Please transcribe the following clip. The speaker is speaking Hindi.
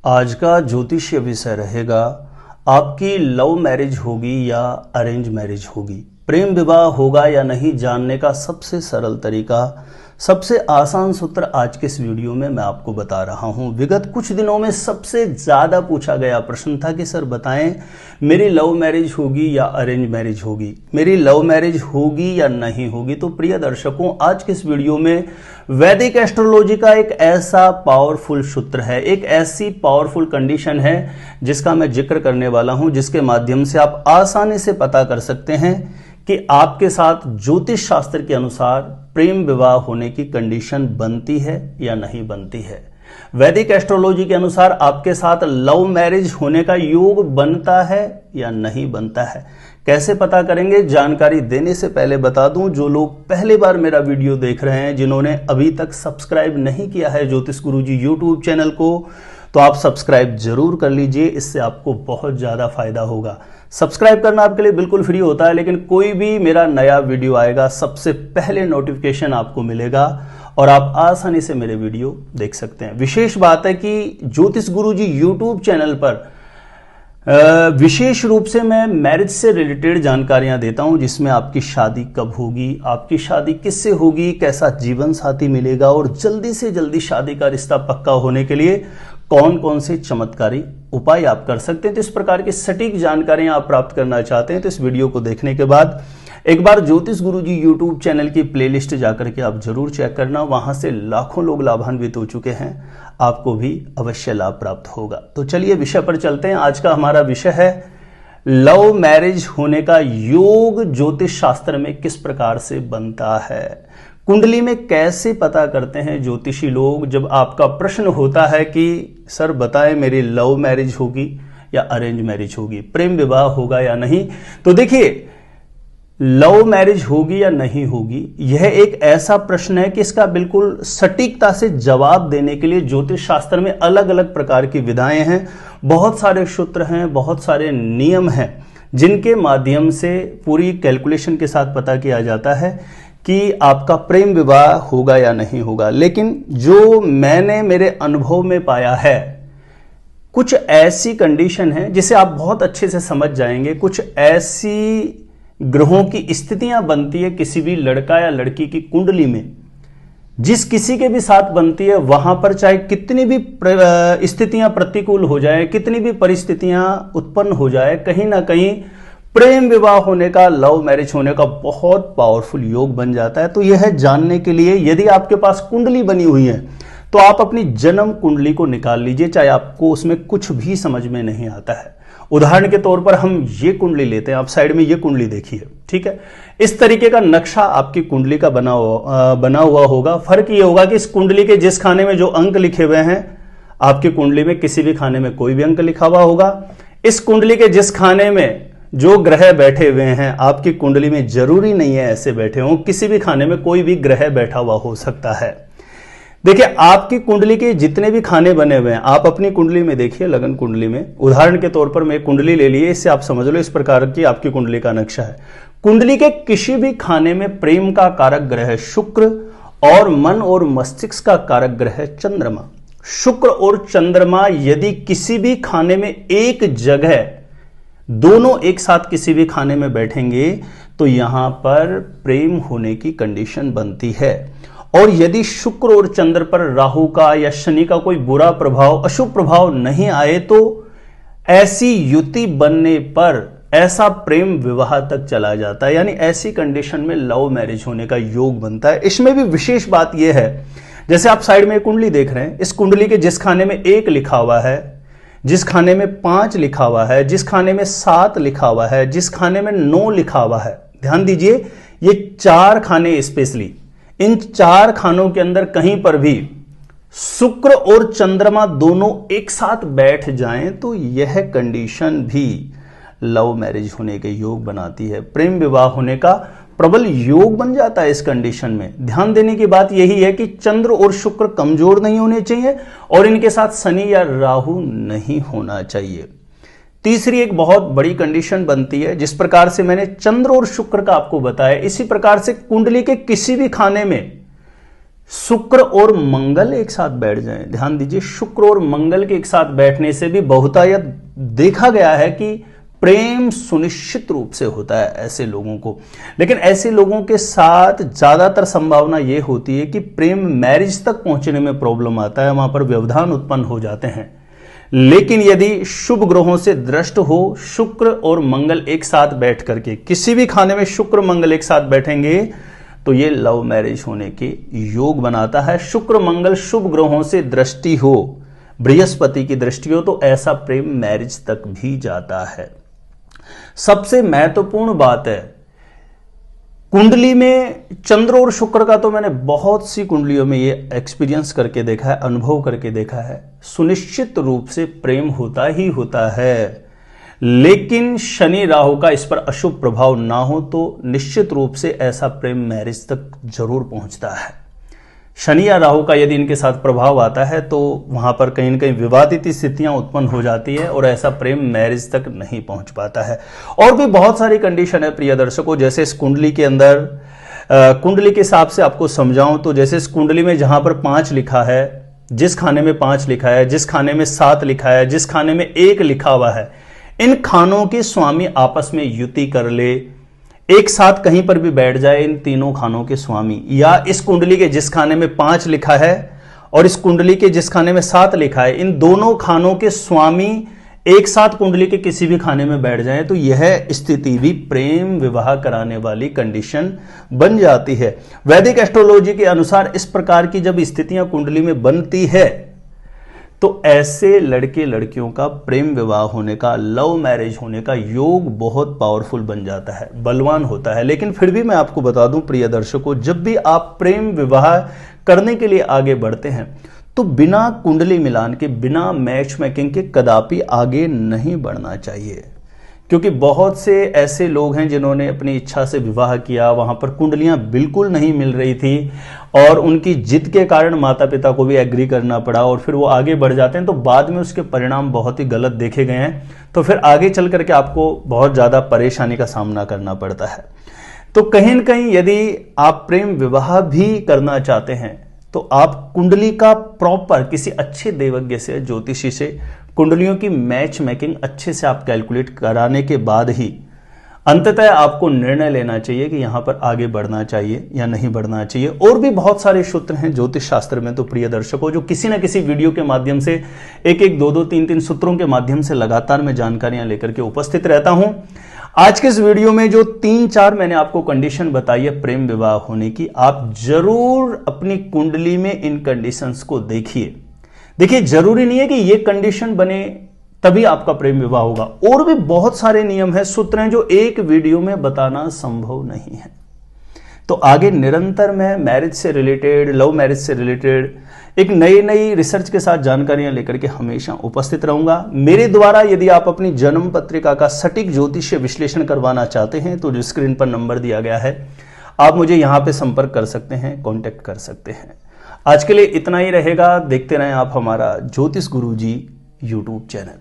आज का ज्योतिषीय विषय रहेगा, आपकी लव मैरिज होगी या अरेंज मैरिज होगी, प्रेम विवाह होगा या नहीं जानने का सबसे सरल तरीका, सबसे आसान सूत्र आज के इस वीडियो में मैं आपको बता रहा हूं। विगत कुछ दिनों में सबसे ज्यादा पूछा गया प्रश्न था कि सर बताएं, मेरी लव मैरिज होगी या अरेंज मैरिज होगी, मेरी लव मैरिज होगी या नहीं होगी। तो प्रिय दर्शकों, आज के इस वीडियो में वैदिक एस्ट्रोलॉजी का एक ऐसा पावरफुल सूत्र है, एक ऐसी पावरफुल कंडीशन है जिसका मैं जिक्र करने वाला हूं, जिसके माध्यम से आप आसानी से पता कर सकते हैं कि आपके साथ ज्योतिष शास्त्र के अनुसार प्रेम विवाह होने की कंडीशन बनती है या नहीं बनती है। वैदिक एस्ट्रोलॉजी के अनुसार आपके साथ लव मैरिज होने का योग बनता है या नहीं बनता है। कैसे पता करेंगे, जानकारी देने से पहले बता दूं, जो लोग पहली बार मेरा वीडियो देख रहे हैं, जिन्होंने अभी तक सब्सक्राइब नहीं किया है ज्योतिष गुरुजी यूट्यूब चैनल को, तो आप सब्सक्राइब जरूर कर लीजिए, इससे आपको बहुत ज्यादा फायदा होगा। सब्सक्राइब करना आपके लिए बिल्कुल फ्री होता है, लेकिन कोई भी मेरा नया वीडियो आएगा सबसे पहले नोटिफिकेशन आपको मिलेगा और आप आसानी से मेरे वीडियो देख सकते हैं। विशेष बात है कि ज्योतिष गुरुजी यूट्यूब चैनल पर विशेष रूप से मैं मैरिज से रिलेटेड जानकारियां देता हूं, जिसमें आपकी शादी कब होगी, आपकी शादी किससे होगी, कैसा जीवन साथी मिलेगा और जल्दी से जल्दी शादी का रिश्ता पक्का होने के लिए कौन कौन से चमत्कारी उपाय आप कर सकते हैं। तो इस प्रकार की सटीक जानकारियां आप प्राप्त करना चाहते हैं तो इस वीडियो को देखने के बाद एक बार ज्योतिष गुरुजी यूट्यूब चैनल की प्लेलिस्ट जाकर के आप जरूर चेक करना, वहां से लाखों लोग लाभान्वित हो चुके हैं, आपको भी अवश्य लाभ प्राप्त होगा। तो चलिए विषय पर चलते हैं। आज का हमारा विषय है लव मैरिज होने का योग ज्योतिष शास्त्र में किस प्रकार से बनता है, कुंडली में कैसे पता करते हैं ज्योतिषी लोग। जब आपका प्रश्न होता है कि सर बताएं मेरी लव मैरिज होगी या अरेंज मैरिज होगी, प्रेम विवाह होगा या नहीं, तो देखिए लव मैरिज होगी या नहीं होगी, यह एक ऐसा प्रश्न है कि इसका बिल्कुल सटीकता से जवाब देने के लिए ज्योतिष शास्त्र में अलग अलग प्रकार की विधाएं हैं, बहुत सारे सूत्र हैं, बहुत सारे नियम हैं, जिनके माध्यम से पूरी कैलकुलेशन के साथ पता किया जाता है कि आपका प्रेम विवाह होगा या नहीं होगा। लेकिन जो मैंने मेरे अनुभव में पाया है, कुछ ऐसी कंडीशन है जिसे आप बहुत अच्छे से समझ जाएंगे, कुछ ऐसी ग्रहों की स्थितियां बनती है किसी भी लड़का या लड़की की कुंडली में, जिस किसी के भी साथ बनती है, वहां पर चाहे कितनी भी स्थितियां प्रतिकूल हो जाए, कितनी भी परिस्थितियां उत्पन्न हो जाए, कहीं ना कहीं प्रेम विवाह होने का, लव मैरिज होने का बहुत पावरफुल योग बन जाता है। तो यह है जानने के लिए, यदि आपके पास कुंडली बनी हुई है तो आप अपनी जन्म कुंडली को निकाल लीजिए, चाहे आपको उसमें कुछ भी समझ में नहीं आता है। उदाहरण के तौर पर हम ये कुंडली लेते हैं, आप साइड में ये कुंडली देखिए, ठीक है, इस तरीके का नक्शा आपकी कुंडली का बना हुआ होगा। फर्क ये होगा कि इस कुंडली के जिस खाने में जो अंक लिखे हुए हैं, आपकी कुंडली में किसी भी खाने में कोई भी अंक लिखा हुआ होगा। इस कुंडली के जिस खाने में जो ग्रह बैठे हुए हैं, आपकी कुंडली में जरूरी नहीं है ऐसे बैठे हों, किसी भी खाने में कोई भी ग्रह बैठा हुआ हो सकता है। देखिए, आपकी कुंडली के जितने भी खाने बने हुए हैं, आप अपनी कुंडली में देखिए, लगन कुंडली में, उदाहरण के तौर पर मैं कुंडली ले लिए, इससे आप समझ लो इस प्रकार की आपकी कुंडली का नक्शा है। कुंडली के किसी भी खाने में प्रेम का कारक ग्रह शुक्र और मन और मस्तिष्क का कारक ग्रह चंद्रमा। शुक्र और चंद्रमा यदि किसी भी खाने में एक जगह दोनों एक साथ किसी भी खाने में बैठेंगे तो यहां पर प्रेम होने की कंडीशन बनती है। और यदि शुक्र और चंद्र पर राहु का या शनि का कोई बुरा प्रभाव, अशुभ प्रभाव नहीं आए, तो ऐसी युति बनने पर ऐसा प्रेम विवाह तक चला जाता है, यानी ऐसी कंडीशन में लव मैरिज होने का योग बनता है। इसमें भी विशेष बात यह है, जैसे आप साइड में कुंडली देख रहे हैं, इस कुंडली के जिस खाने में 1 लिखा हुआ है, जिस खाने में 5 लिखा हुआ है, जिस खाने में 7 लिखा हुआ है, जिस खाने में 9 लिखा हुआ है, ध्यान दीजिए, ये 4 खाने स्पेशली, इन 4 खानों के अंदर कहीं पर भी शुक्र और चंद्रमा दोनों एक साथ बैठ जाएं तो यह कंडीशन भी लव मैरिज होने के योग बनाती है, प्रेम विवाह होने का प्रबल योग बन जाता है। इस कंडीशन में ध्यान देने की बात यही है कि चंद्र और शुक्र कमजोर नहीं होने चाहिए और इनके साथ शनि या राहु नहीं होना चाहिए। तीसरी एक बहुत बड़ी कंडीशन बनती है, जिस प्रकार से मैंने चंद्र और शुक्र का आपको बताया, इसी प्रकार से कुंडली के किसी भी खाने में शुक्र और मंगल एक साथ बैठ जाएं, ध्यान दीजिए, शुक्र और मंगल के एक साथ बैठने से भी बहुतायत देखा गया है कि प्रेम सुनिश्चित रूप से होता है ऐसे लोगों को। लेकिन ऐसे लोगों के साथ ज्यादातर संभावना यह होती है कि प्रेम मैरिज तक पहुंचने में प्रॉब्लम आता है, वहां पर व्यवधान उत्पन्न हो जाते हैं। लेकिन यदि शुभ ग्रहों से दृष्ट हो, शुक्र और मंगल एक साथ बैठ करके, किसी भी खाने में शुक्र मंगल एक साथ बैठेंगे तो ये लव मैरिज होने के योग बनाता है। शुक्र मंगल शुभ ग्रहों से दृष्टि हो, बृहस्पति की दृष्टि हो, तो ऐसा प्रेम मैरिज तक भी जाता है। सबसे महत्वपूर्ण बात है, कुंडली में चंद्र और शुक्र का तो मैंने बहुत सी कुंडलियों में ये एक्सपीरियंस करके देखा है, अनुभव करके देखा है, सुनिश्चित रूप से प्रेम होता ही होता है। लेकिन शनि राहु का इस पर अशुभ प्रभाव ना हो तो निश्चित रूप से ऐसा प्रेम मैरिज तक जरूर पहुंचता है। शनि या राहु का यदि इनके साथ प्रभाव आता है तो वहां पर कहीं न कहीं विवादित स्थितियां उत्पन्न हो जाती है और ऐसा प्रेम मैरिज तक नहीं पहुंच पाता है। और भी बहुत सारी कंडीशन है प्रिय दर्शकों, जैसे इस कुंडली के अंदर, कुंडली के हिसाब से आपको समझाऊं तो जैसे इस कुंडली में जहां पर 5 लिखा है, जिस खाने में 5 लिखा है, जिस खाने में 7 लिखा है, जिस खाने में 1 लिखा हुआ है, इन खानों के स्वामी आपस में युति कर ले, एक साथ कहीं पर भी बैठ जाए इन तीनों खानों के स्वामी, या इस कुंडली के जिस खाने में 5 लिखा है और इस कुंडली के जिस खाने में 7 लिखा है, इन दोनों खानों के स्वामी एक साथ कुंडली के किसी भी खाने में बैठ जाए तो यह स्थिति भी प्रेम विवाह कराने वाली कंडीशन बन जाती है। वैदिक एस्ट्रोलॉजी के अनुसार इस प्रकार की जब स्थितियां कुंडली में बनती है तो ऐसे लड़के लड़कियों का प्रेम विवाह होने का, लव मैरिज होने का योग बहुत पावरफुल बन जाता है, बलवान होता है। लेकिन फिर भी मैं आपको बता दूं प्रिय दर्शकों, जब भी आप प्रेम विवाह करने के लिए आगे बढ़ते हैं तो बिना कुंडली मिलान के, बिना मैच मेकिंग के कदापि आगे नहीं बढ़ना चाहिए। क्योंकि बहुत से ऐसे लोग हैं जिन्होंने अपनी इच्छा से विवाह किया, वहां पर कुंडलियां बिल्कुल नहीं मिल रही थी और उनकी जिद के कारण माता पिता को भी एग्री करना पड़ा और फिर वो आगे बढ़ जाते हैं तो बाद में उसके परिणाम बहुत ही गलत देखे गए हैं। तो फिर आगे चल करके आपको बहुत ज्यादा परेशानी का सामना करना पड़ता है। तो कहीं न कहीं यदि आप प्रेम विवाह भी करना चाहते हैं तो आप कुंडली का प्रॉपर किसी अच्छे देवज्ञ से, ज्योतिषी से कुंडलियों की मैच मेकिंग अच्छे से आप कैलकुलेट कराने के बाद ही अंततः आपको निर्णय लेना चाहिए कि यहां पर आगे बढ़ना चाहिए या नहीं बढ़ना चाहिए। और भी बहुत सारे सूत्र हैं ज्योतिष शास्त्र में तो प्रिय दर्शकों, जो किसी न किसी वीडियो के माध्यम से एक एक, दो दो, तीन तीन सूत्रों के माध्यम से लगातार मैं जानकारियां लेकर के उपस्थित रहता हूं। आज के इस वीडियो में जो 3-4 मैंने आपको कंडीशन बताई है प्रेम विवाह होने की, आप जरूर अपनी कुंडली में इन कंडीशंस को देखिए। देखिए, जरूरी नहीं है कि ये कंडीशन बने तभी आपका प्रेम विवाह होगा, और भी बहुत सारे नियम हैं, सूत्र हैं जो एक वीडियो में बताना संभव नहीं है। तो आगे निरंतर मैं मैरिज से रिलेटेड, लव मैरिज से रिलेटेड एक नई नई रिसर्च के साथ जानकारियां लेकर के हमेशा उपस्थित रहूंगा। मेरे द्वारा यदि आप अपनी जन्म पत्रिका का सटीक ज्योतिषीय विश्लेषण करवाना चाहते हैं तो जो स्क्रीन पर नंबर दिया गया है, आप मुझे यहां पे संपर्क कर सकते हैं, कांटेक्ट कर सकते हैं। आज के लिए इतना ही रहेगा। देखते रहें आप हमारा ज्योतिष गुरुजी यूट्यूब चैनल।